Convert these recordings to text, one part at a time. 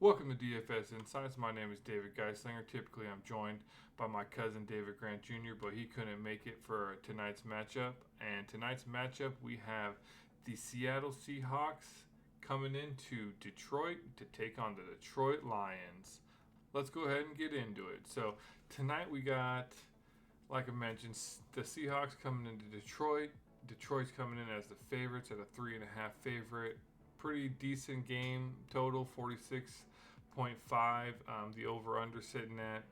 Welcome to DFS Insights. My name is David Geislinger. Typically, I'm joined by my cousin David Grant Jr., but he couldn't make it for tonight's matchup. And tonight's matchup, we have the Seattle Seahawks coming into Detroit to take on the Detroit Lions. Let's go ahead and get into it. So tonight we got, like I mentioned, the Seahawks coming into Detroit. Detroit's coming in as the favorites at a 3.5 favorite. Pretty decent game total, 46.5. The over-under sitting at.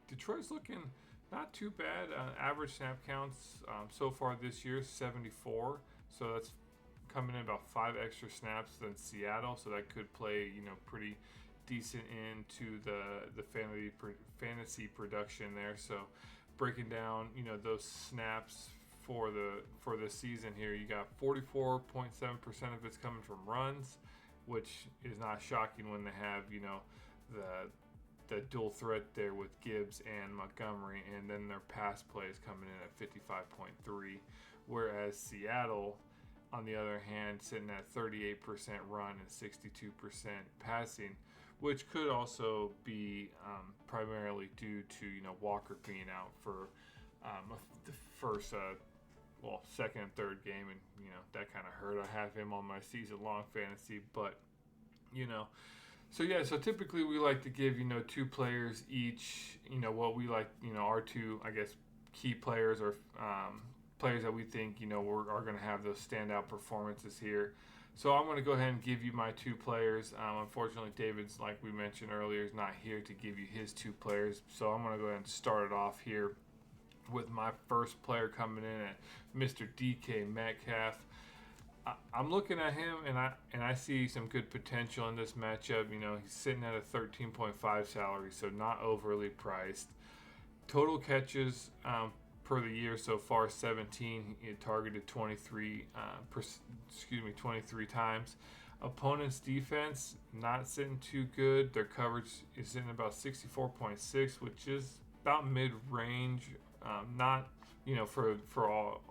Detroit's looking not too bad. Average snap counts so far this year, 74. So that's coming in about 5 extra snaps than Seattle. So that could play, pretty decent into the fantasy production there. So breaking down, those snaps for the season here, you got 44.7% of it's coming from runs, which is not shocking when they have the dual threat there with Gibbs and Montgomery, and then their pass plays coming in at 55.3, whereas Seattle, on the other hand, sitting at 38% run and 62% passing, which could also be primarily due to Walker being out for the first second and third game, and that kind of hurt. I have him on my season-long fantasy, but so typically we like to give 2 players each. What we like, our 2, I guess, key players or players that we think are going to have those standout performances here. So I'm going to go ahead and give you my 2 players. Unfortunately, David's, like we mentioned earlier, is not here to give you his 2 players. So I'm going to go ahead and start it off here with my first player coming in at Mr. DK Metcalf. I'm looking at him and I see some good potential in this matchup. He's sitting at a 13.5 salary, so not overly priced. Total catches per the year so far, 17. He targeted 23 times. Opponent's defense not sitting too good. Their coverage is sitting about 64.6, which is about mid-range. Not for all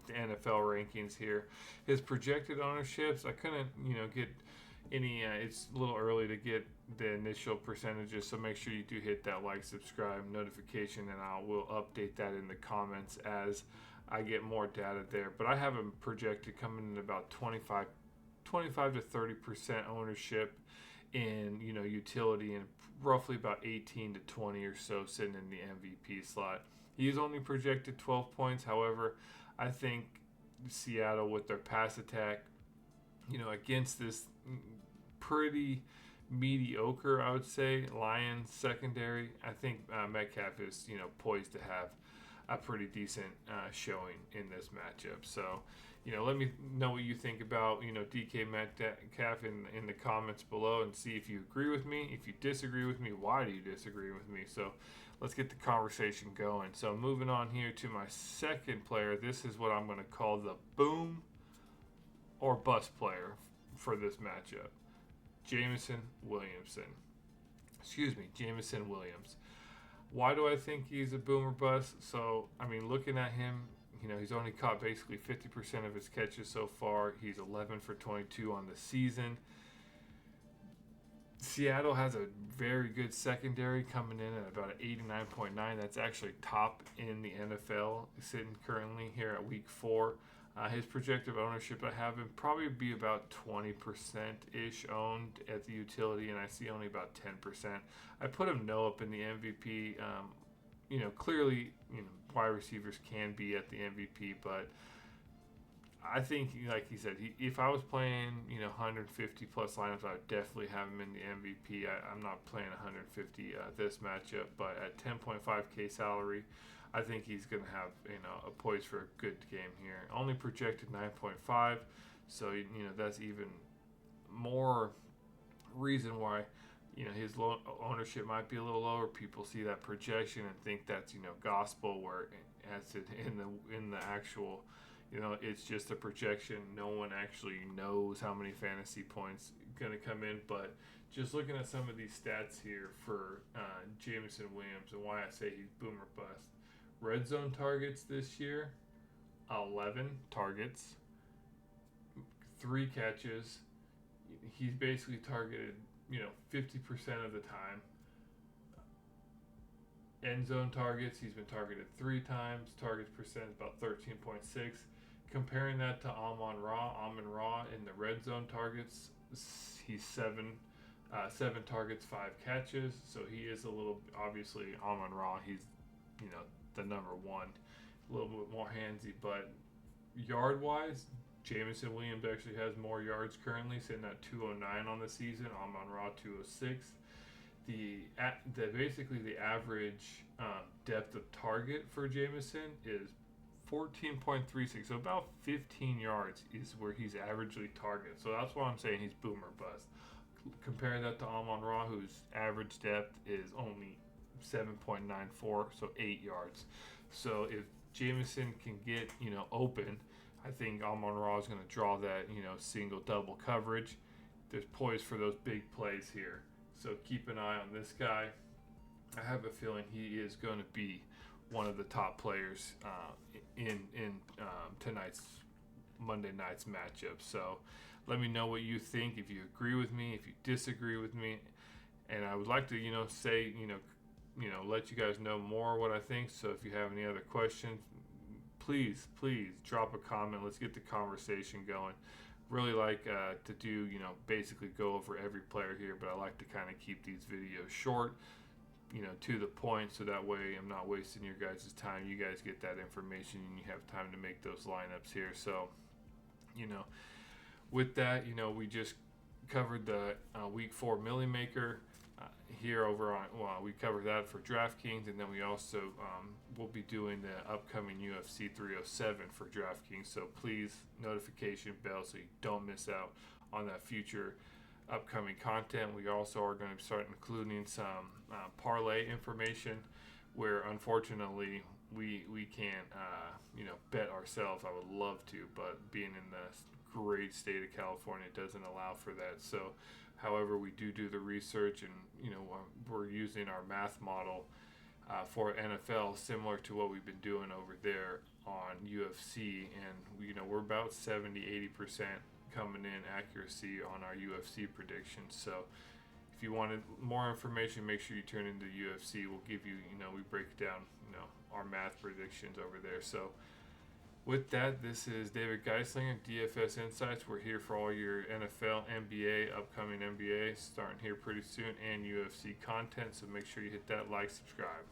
the NFL rankings here. His projected ownerships, I couldn't get any. It's a little early to get the initial percentages, so make sure you do hit that like, subscribe, notification, and I will update that in the comments as I get more data there. But I have him projected coming in about 25 to 30% ownership in utility, and roughly about 18 to 20 or so sitting in the MVP slot. He's only projected 12 points. However, I think Seattle, with their pass attack, against this pretty mediocre, I would say, Lions secondary, I think Metcalf is poised to have a pretty decent showing in this matchup. So, let me know what you think about DK Metcalf in the comments below, and see if you agree with me. If you disagree with me, why do you disagree with me? So let's get the conversation going. So moving on here to my second player, this is what I'm going to call the boom or bust player for this matchup. Jameson Williams. Why do I think he's a boom or bust? So, looking at him, he's only caught basically 50% of his catches so far. He's 11 for 22 on the season. Seattle has a very good secondary coming in at about an 89.9. That's actually top in the NFL, sitting currently here at week 4. His projected ownership, I have him probably be about 20%-ish owned at the utility, and I see only about 10%. I put him no up in the MVP. Clearly, wide receivers can be at the MVP, but I think, like he said, if I was playing, 150 plus lineups, I would definitely have him in the MVP. I'm not playing 150 this matchup, but at 10.5K salary, I think he's going to have, a poise for a good game here. Only projected 9.5, so, that's even more reason why, his ownership might be a little lower. People see that projection and think that's, gospel, where as in the actual, it's just a projection. No one actually knows how many fantasy points going to come in. But just looking at some of these stats here for Jameson Williams and why I say he's boom or bust. Red zone targets this year, 11 targets, 3 catches. He's basically targeted 50% of the time. End zone targets, he's been targeted 3 times. Targets percent is about 13.6. Comparing that to Amon Ra in the red zone targets, he's 7 targets, 5 catches. So he is a little, obviously, Amon Ra, he's, the number one. A little bit more handsy, but yard-wise, Jameson Williams actually has more yards currently, sitting at 209 on the season. Amon Ra 206. Basically the average depth of target for Jameson is 14.36, so about 15 yards is where he's averagely targeted. So that's why I'm saying he's boom or bust. Compare that to Amon Ra, whose average depth is only 7.94, so 8 yards. So if Jameson can get open, I think Amon Ra is going to draw that single double coverage. There's poised for those big plays here. So keep an eye on this guy. I have a feeling he is going to be one of the top players in tonight's Monday night's matchup. So let me know what you think, if you agree with me, if you disagree with me, and I would like to say let you guys know more what I think. So if you have any other questions, please drop a comment. Let's get the conversation going. Really like to do, basically go over every player here, but I like to kind of keep these videos short, to the point, so that way I'm not wasting your guys' time. You guys get that information and you have time to make those lineups here. So, with that, we just covered the Week 4 Millie Maker here over on, we covered that for DraftKings, and then we also will be doing the upcoming UFC 307 for DraftKings. So please, notification bell so you don't miss out on that future upcoming content. We also are going to start including some parlay information, where unfortunately we can't bet ourselves. I would love to, but being in the great state of California doesn't allow for that. So however, we do the research, and we're using our math model for NFL, similar to what we've been doing over there on UFC, and we're about 70-80% coming in accuracy on our UFC predictions. So if you wanted more information, make sure you tune into UFC. We'll give you, we break down our math predictions over there. So with that, this is David Geislinger, DFS Insights. We're here for all your NFL, NBA, upcoming NBA starting here pretty soon, and UFC content. So make sure you hit that like, subscribe.